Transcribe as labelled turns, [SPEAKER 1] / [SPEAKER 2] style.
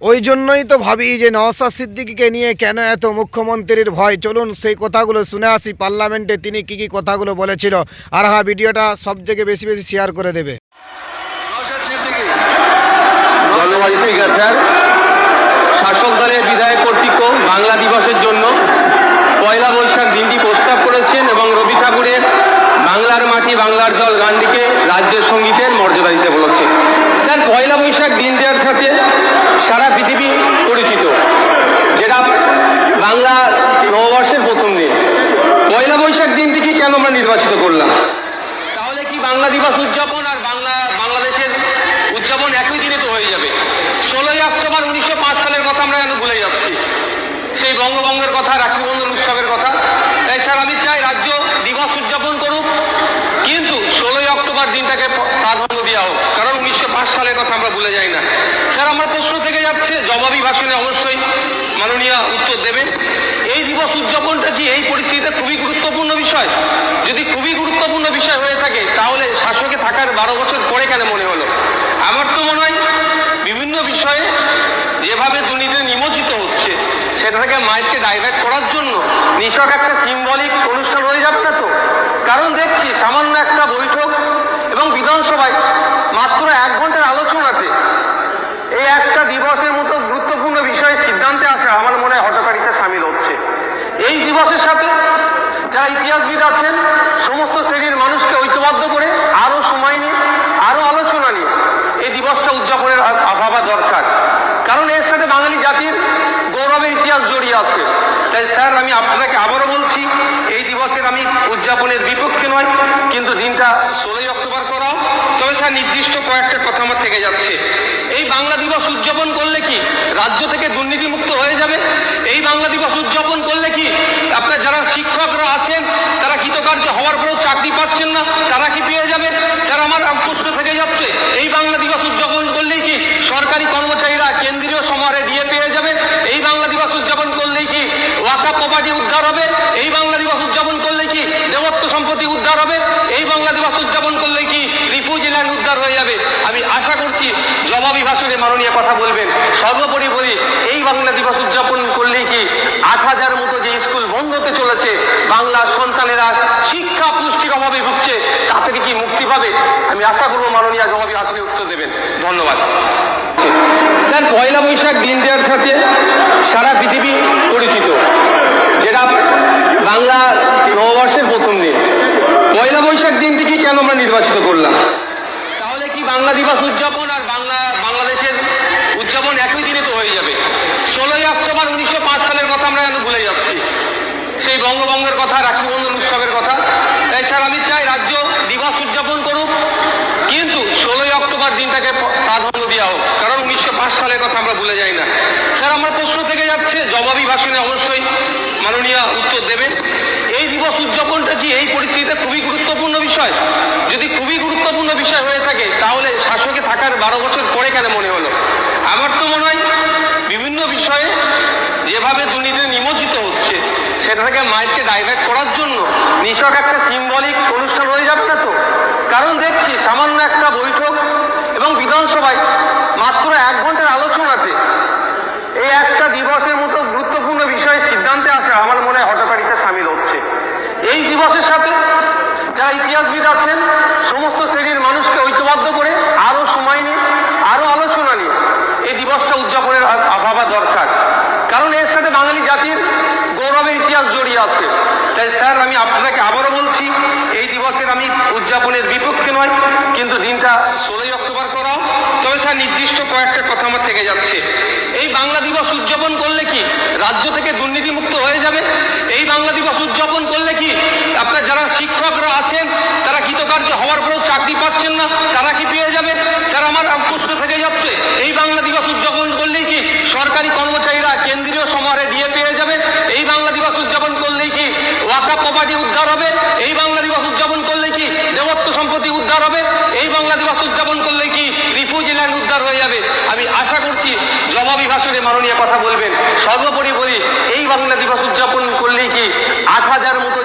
[SPEAKER 1] ওই জন্যই তো ভাবি যে নওশাদ সিদ্দিকীকে নিয়ে কেন এত মুখ্যমন্ত্রীর ভয়। চলুন সেই কথাগুলো শুনে আসি, পার্লামেন্টে তিনি কি কথাগুলো বলেছিল। আর হ্যাঁ, ভিডিওটা সব থেকে বেশি বেশি শেয়ার করে দেবে।
[SPEAKER 2] ধন্যবাদ স্পিকার স্যার। শাসক দলের বিধায়ক কর্তৃক বাংলা দিবসের জন্য পয়লা বৈশাখ দিনটি প্রস্তাব করেছেন এবং রবি ঠাকুরের বাংলার মাটি বাংলার জল গানটিকে রাজ্যের সঙ্গীতের মর্যাদা দিতে বলেছে। স্যার, পয়লা বৈশাখ দিনটার সাথে সারা পৃথিবী পরিচিত, যেটা বাংলা নববর্ষের প্রথম দিন। পয়লা বৈশাখ দিনটিকে কেন আমরা নির্বাচিত করলাম? তাহলে কি বাংলা দিবস উদযাপন আর বাংলাদেশের উদযাপন একই দিনে তো হয়ে যাবে? 16ই অক্টোবর 1905 সালের কথা আমরা কেন ভুলে যাচ্ছি? সেই বঙ্গভঙ্গের কথা, রাখি বন্ধন উৎসবের কথা। তাই স্যার, আমি চাই রাজ্য দিবস উদযাপন করুক, কিন্তু 16ই অক্টোবর দিনটাকে প্রাধান্য দেওয়া হোক, কারণ 1905 সালের কথা আমরা ভুলে যাই না। স্যার, আমার প্রশ্ন থেকে যাচ্ছে, জবাবি ভাষণে অবশ্যই মাননীয় উত্তর দেবেন। এই দিবস উদযাপনটা কি এই পরিস্থিতিতে খুবই গুরুত্বপূর্ণ বিষয়? যদি খুবই গুরুত্বপূর্ণ বিষয় হয়ে থাকে, তাহলে শাসকে থাকার 12 বছর পরে কেন মনে হলো? আমার তো মনে হয় বিভিন্ন বিষয়ে যেভাবে দুর্নীতিতে নিমজ্জিত হচ্ছে, সেটা থেকে মাইন্ডকে ডাইভার্ট করার জন্য নিছক একটা সিম্বলিক অনুষ্ঠান হয়ে যাবে না তো? কারণ দেখছি সামান্য একটা বৈঠক এবং বিধানসভায় মাত্র 1 ঘন্টার আলোচনাতে এই একটা দিবসের মতো গুরুত্বপূর্ণ বিষয়ে সিদ্ধান্তে আসা আমার মনে হয় হঠকারিতা সামিল হচ্ছে। এই দিবসের সাথে যারা ইতিহাসবিদ আছেন, সমস্ত শ্রেণীর মানুষকে ঐক্যবদ্ধ করে আরো সময় নিয়ে, আরো আলোচনা নিয়ে এই দিবসটা উদযাপনের ভাবা দরকার। কারণ এর সাথে বাঙালি জাতির গৌরবের ইতিহাস জড়িয়ে আছে। তাই স্যার, আমি আপনাকে আবারও বলছি, এই দিবসের আমি উদযাপনের বিপক্ষে নয়, কিন্তু দিনটা 16ই অক্টোবর করাও। তবে স্যার, নির্দিষ্ট কয়েকটা কথা আমার থেকে যাচ্ছে। এই বাংলা দিবস উদযাপন করলে কি রাজ্য থেকে দুর্নীতিমুক্ত হয়ে যাবে? এই বাংলা দিবস উদযাপন করলে কি আপনার যারা শিক্ষকরা আছেন তারা কৃতকার্য হওয়ার পরেও চাকরি পাচ্ছেন না, তারা কি পেয়ে যাবে? স্যার, আমার প্রশ্ন থেকে যাচ্ছে, এই বাংলা দিবস উদযাপন করলেই কি সরকারি কর্মচারীরা কেন্দ্রীয় সমারোহে ডিএ পেয়ে যাবে? এই বাংলা দিবস উদযাপন করলেই কি ওয়াকাফ প্রপার্টি উদ্ধার হবে? এই বাংলা দিবস উদযাপন করলেই কি দেবত্ব সম্পত্তি উদ্ধার হবে? এই বাংলা দিবস উদযাপন করলেই কি রিফিউজি ল্যান্ড উদ্ধার হয়ে যাবে? আমি আশা করছি জবাবি ভাষণে মাননীয় কথা বলবেন। সর্বোপরি বলি, এই বাংলা দিবস উদযাপন করলেই কি 8,000 মতো যে স্কুল বন্ধ হতে চলেছে, বাংলার সন্তানেরা শিক্ষা পুষ্টির অভাবে ভুগছে, তা থেকে কি মুক্তি পাবে? আমি আশা করবো মাননীয় জবাবি ভাষণে উত্তর দেবেন। ধন্যবাদ। স্যার, পয়লা বৈশাখ দিনটার সাথে সারা পৃথিবী পরিচিত, যেটা বাংলা নববর্ষের প্রথম দিন। পয়লা বৈশাখ দিনটিকে কেন আমরা নির্বাচিত করলাম? তাহলে কি বাংলা দিবস উদযাপন আর বাংলাদেশের উদযাপন একই দিনে তো হয়ে যাবে? 16ই অক্টোবর 1905 সালের কথা আমরা কেন ভুলে যাচ্ছি? সেই বঙ্গভঙ্গের কথা, রাখি বন্ধন উৎসবের কথা। তাই স্যার, আমি চাই রাজ্য দিবস উদযাপন করুক, কিন্তু 16ই অক্টোবর দিনটাকে প্রাধান্য দেওয়া হোক, কারণ 1905 সালের কথা আমরা ভুলে যাই না। স্যার, আমার প্রশ্ন থেকে যাচ্ছে, জবাবি ভাষণে অবশ্যই মাননীয় উত্তর দেবেন। এই দিবস উদযাপনটা কি এই পরিস্থিতিতে খুবই গুরুত্বপূর্ণ বিষয়? যদি খুবই গুরুত্বপূর্ণ বিষয় হয়ে থাকে, তাহলে শাসকে থাকার 12 বছর পরে কেন মনে হলো? আমার তো মনে হয় বিভিন্ন বিষয়ে যেভাবে দুর্নীতিতে নিমজ্জিত হচ্ছে, সেটা থেকে মাইন্ডকে ডাইভার্ট করার জন্য নিছক একটা সিম্বলিক অনুষ্ঠান হয়ে যাবে না তো? কারণ দেখছি সামান্য একটা বৈঠক এবং বিধানসভায় মাত্র 1 ঘন্টার আলোচনাতে এই একটা দিবসের মতো গুরুত্বপূর্ণ বিষয়ে সিদ্ধান্তে আসা আমার মনে হয় হঠকারিতা সামিল হচ্ছে। এই দিবসের সাথে যারা ইতিহাসবিদ আছেন, সমস্ত শ্রেণীর মানুষকে ঐক্যবদ্ধ করে আরো সময় নিয়ে, আরো আলোচনা নিয়ে এই দিবসটা উদযাপনের ভাবা দরকার। কারণ এর সাথে বাঙালি জাতির গৌরবের ইতিহাস জড়িয়ে আছে। তাই স্যার, আমি আপনাকে আবারও বলছি, এই দিবসের আমি উদযাপনের বিপক্ষে নয়, কিন্তু দিনটা 16ই অক্টোবর করাও। তবে স্যার, নির্দিষ্ট কয়েকটা কথা আমার থেকে যাচ্ছে। এই বাংলা দিবস উদযাপন করলে কি রাজ্য থেকে দুর্নীতিমুক্ত হয়ে যাবে? এই বাংলা দিবস উদযাপন করলে কি আপনার যারা শিক্ষকরা আছেন তারা কৃতকার্য হওয়ার পরেও চাকরি পাচ্ছেন না, তারা কি পেয়ে যাবে? স্যার, আমার প্রশ্ন থেকে যাচ্ছে, এই বাংলা দিবস উদযাপন করলেই কি সরকারি কর্মচারীরা কেন্দ্রীয় সমারোহে ডিএ পেয়ে যাবে? এই বাংলা দিবস উদযাপন করলেই কি ওয়াকাফ প্রপার্টি উদ্ধার হবে? এই বাংলা দিবস উদযাপন করলে কি দেবত্ব সম্পত্তি উদ্ধার হবে? এই বাংলা দিবস উদযাপন করলে কি রিফিউজি ল্যান্ড উদ্ধার হয়ে যাবে? আমি আশা করছি জবাবি ভাষণে মাননীয় কথা বলবেন। সর্বোপরি বলি, এই বাংলা দিবস উদযাপন করলেই কি 8,000 মতো